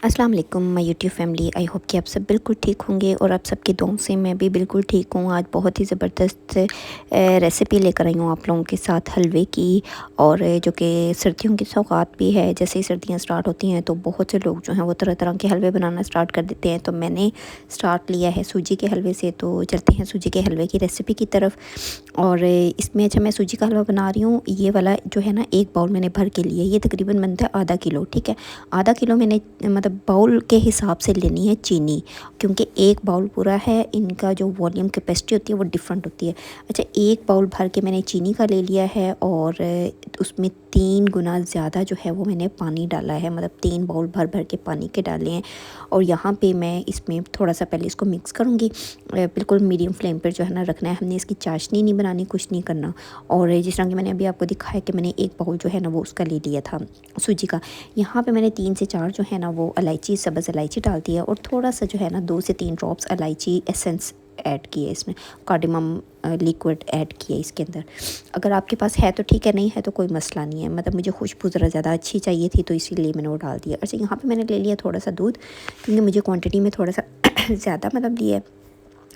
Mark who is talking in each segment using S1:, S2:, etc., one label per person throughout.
S1: अस्सलाम वालेकुम my YouTube family. I hope कि आप सब बिल्कुल ठीक होंगे और आप सबकी दुआओं से मैं भी बिल्कुल ठीक हूँ। आज बहुत ही ज़बरदस्त रेसिपी लेकर आई हूँ आप लोगों के साथ हलवे की, और जो कि सर्दियों की सौगात भी है। जैसे ही सर्दियाँ स्टार्ट होती हैं तो बहुत से लोग जो हैं वो तरह तरह के हलवे बनाना स्टार्ट कर देते हैं। तो मैंने स्टार्ट लिया है सूजी के हलवे से। तो चलते हैं सूजी के हलवे की रेसिपी की तरफ। और इसमें अच्छा मैं सूजी का हलवा बना रही हूँ। ये वाला जो है ना, एक बाउल मैंने भर के लिया। ये तकरीबन बनता है आधा किलो, ठीक है। आधा किलो मैंने मतलब बाउल के हिसाब से लेनी है चीनी, क्योंकि एक बाउल पूरा है, इनका जो वॉल्यूम कैपेसिटी होती है वो डिफरेंट होती है। अच्छा, एक बाउल भर के मैंने चीनी का ले लिया है, और उसमें 3 गुना ज़्यादा जो है वो मैंने पानी डाला है, मतलब 3 बाउल भर भर के पानी के डाले हैं। और यहाँ पे मैं इसमें थोड़ा सा पहले इसको मिक्स करूँगी। बिल्कुल मीडियम फ्लेम पर जो है ना रखना है हमने। इसकी चाशनी नहीं बनानी, कुछ नहीं करना। और जिस तरह की मैंने अभी आपको दिखाया कि मैंने एक बाउल जो है ना वो उसका ले लिया था सूजी का। यहाँ पे मैंने 3 से 4 जो है ना वो इलायची, सब्ज़ इलायची डाल दी है, और थोड़ा सा जो है ना 2 से 3 ड्रॉप्स इलायची एसेंस ऐड किए इसमें। कार्डेमम लिक्विड ऐड किया इसके अंदर। अगर आपके पास है तो ठीक है, नहीं है तो कोई मसला नहीं है। मतलब मुझे खुशबू ज़रा ज़्यादा अच्छी चाहिए थी तो इसीलिए मैंने वो डाल दिया। अच्छा, यहाँ पे मैंने ले लिया थोड़ा सा दूध, क्योंकि मुझे क्वांटिटी में थोड़ा सा ज़्यादा मतलब लिया है।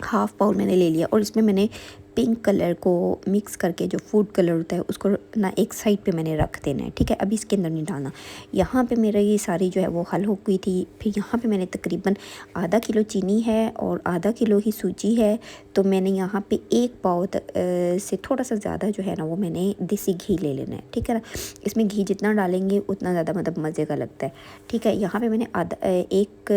S1: हाफ़ बाउल मैंने ले लिया, और इसमें मैंने पिंक कलर को मिक्स करके, जो फूड कलर होता है उसको ना एक साइड पे मैंने रख देना है, ठीक है। अभी इसके अंदर नहीं डालना। यहाँ पे मेरा ये सारी जो है वो हल हो गई थी। फिर यहाँ पे मैंने तकरीबन आधा किलो चीनी है और आधा किलो ही सूजी है। तो मैंने यहाँ पे एक पाव से थोड़ा सा ज़्यादा जो है ना वो मैंने देसी घी ले लेना है, ठीक है ना। इसमें घी जितना डालेंगे उतना ज़्यादा मतलब मज़े का लगता है, ठीक है। यहाँ पे मैंने एक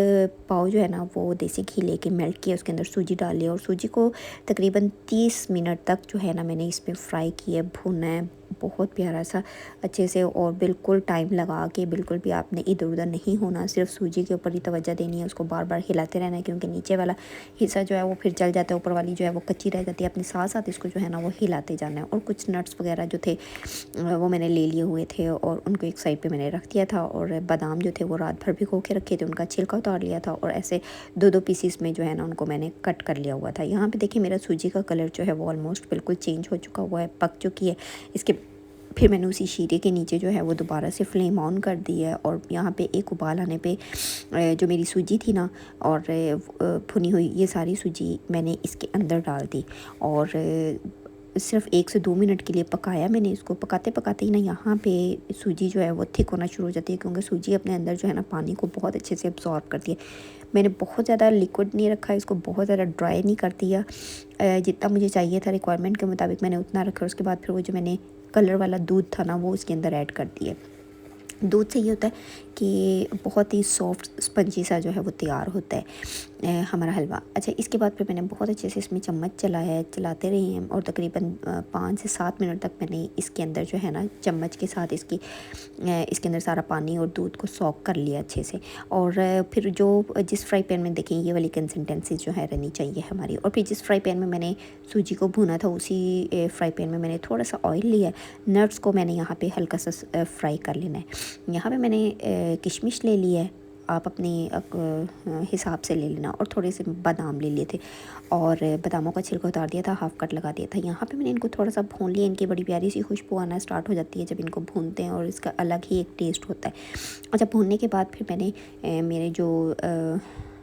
S1: पाव जो है ना वो देसी घी लेके मेल्ट किया, उसके अंदर सूजी डाल लिया, और सूजी को तकरीबन 30 मिनट तक जो है ना मैंने इसमें फ्राई किया, भुना है बहुत प्यारा सा अच्छे से। और बिल्कुल टाइम लगा के, बिल्कुल भी आपने इधर उधर नहीं होना, सिर्फ सूजी के ऊपर ही तवज्जो देनी है। उसको बार बार हिलाते रहना है, क्योंकि नीचे वाला हिस्सा जो है वो फिर जल जाता है, ऊपर वाली जो है वो कच्ची रह जाती है। अपने साथ साथ इसको जो है ना वो हिलाते जाना है। और कुछ नट्स वगैरह जो थे वो मैंने ले लिए हुए थे, और उनको एक साइड पे मैंने रख दिया था। और बादाम जो थे वो रात भर भिगो के रखे थे, उनका छिलका उतार लिया था, और ऐसे 2-2 पीसीस में जो है ना उनको मैंने कट कर लिया हुआ था। यहाँ पे देखिए मेरा सूजी का कलर जो है वो ऑलमोस्ट बिल्कुल चेंज हो चुका हुआ है, पक चुकी है। इसके फिर मैंने उसी शीरे के नीचे जो है वो दोबारा से फ्लेम ऑन कर दी है, और यहाँ पे एक उबाल आने पे जो मेरी सूजी थी ना, और भुनी हुई ये सारी सूजी मैंने इसके अंदर डाल दी, और सिर्फ 1 से 2 मिनट के लिए पकाया मैंने इसको। पकाते पकाते ही ना यहाँ पे सूजी जो है वो थिक होना शुरू हो जाती है, क्योंकि सूजी अपने अंदर जो है ना पानी को बहुत अच्छे से अब्सॉर्ब करती है। मैंने बहुत ज़्यादा लिक्विड नहीं रखा, इसको बहुत ज़्यादा ड्राई नहीं कर दिया। जितना मुझे चाहिए था रिक्वायरमेंट के मुताबिक मैंने उतना रखा। उसके बाद फिर वो जो मैंने कलर वाला दूध था ना वो उसके अंदर ऐड कर दिया। दूध से ये होता है कि बहुत ही सॉफ्ट स्पंजी सा जो है वो तैयार होता है हमारा हलवा। अच्छा, इसके बाद फिर मैंने बहुत अच्छे से इसमें चम्मच चलाया है, चलाते रहे हैं, और तकरीबन 5 से 7 मिनट तक मैंने इसके अंदर जो है ना चम्मच के साथ इसके अंदर सारा पानी और दूध को सॉक कर लिया अच्छे से। और फिर जो जिस फ्राई पैन में देखें ये वाली कंसिस्टेंसी जो है रहनी चाहिए हमारी। और फिर जिस फ्राई पैन में मैंने सूजी को भुना था उसी फ्राई पैन में मैंने थोड़ा सा ऑयल लिया। नट्स को मैंने यहाँ पे हल्का सा फ्राई कर लेना है। यहाँ पे मैंने किशमिश ले ली है, आप अपने हिसाब से ले लेना, और थोड़े से बादाम ले लिए थे, और बादामों का छिलका उतार दिया था, हाफ कट लगा दिया था। यहाँ पे मैंने इनको थोड़ा सा भून लिया। इनकी बड़ी प्यारी सी खुशबू आना स्टार्ट हो जाती है जब इनको भूनते हैं, और इसका अलग ही एक टेस्ट होता है। अच्छा, भूनने के बाद फिर मैंने मेरे जो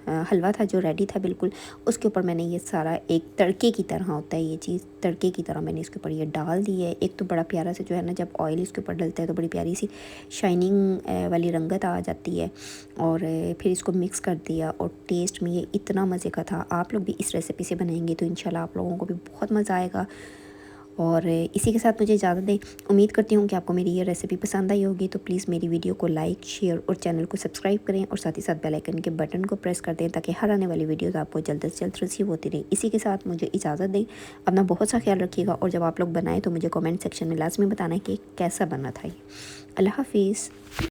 S1: हलवा था जो रेडी था बिल्कुल, उसके ऊपर मैंने ये सारा एक तड़के की तरह होता है, ये चीज़ तड़के की तरह मैंने इसके ऊपर ये डाल दी है। एक तो बड़ा प्यारा से जो है ना जब ऑयल इसके ऊपर डलता है तो बड़ी प्यारी सी शाइनिंग वाली रंगत आ जाती है। और फिर इसको मिक्स कर दिया, और टेस्ट में ये इतना मज़े का था। आप लोग भी इस रेसिपी से बनाएंगे तो इंशाल्लाह आप लोगों को भी बहुत मज़ा आएगा। और इसी के साथ मुझे इजाज़त दें। उम्मीद करती हूँ कि आपको मेरी ये रेसिपी पसंद आई होगी। तो प्लीज़ मेरी वीडियो को लाइक, शेयर और चैनल को सब्सक्राइब करें, और साथ ही साथ बेल आइकन के बटन को प्रेस कर दें, ताकि हर आने वाली वीडियोज़ आपको जल्द से जल्द रिसीव होती रहे। इसी के साथ मुझे इजाज़त दें। अपना बहुत सा ख्याल रखिएगा, और जब आप लोग बनाएं तो मुझे कमेंट सेक्शन में लाजमी बताना कि कैसा बना था ये। अल्लाह हाफिज़।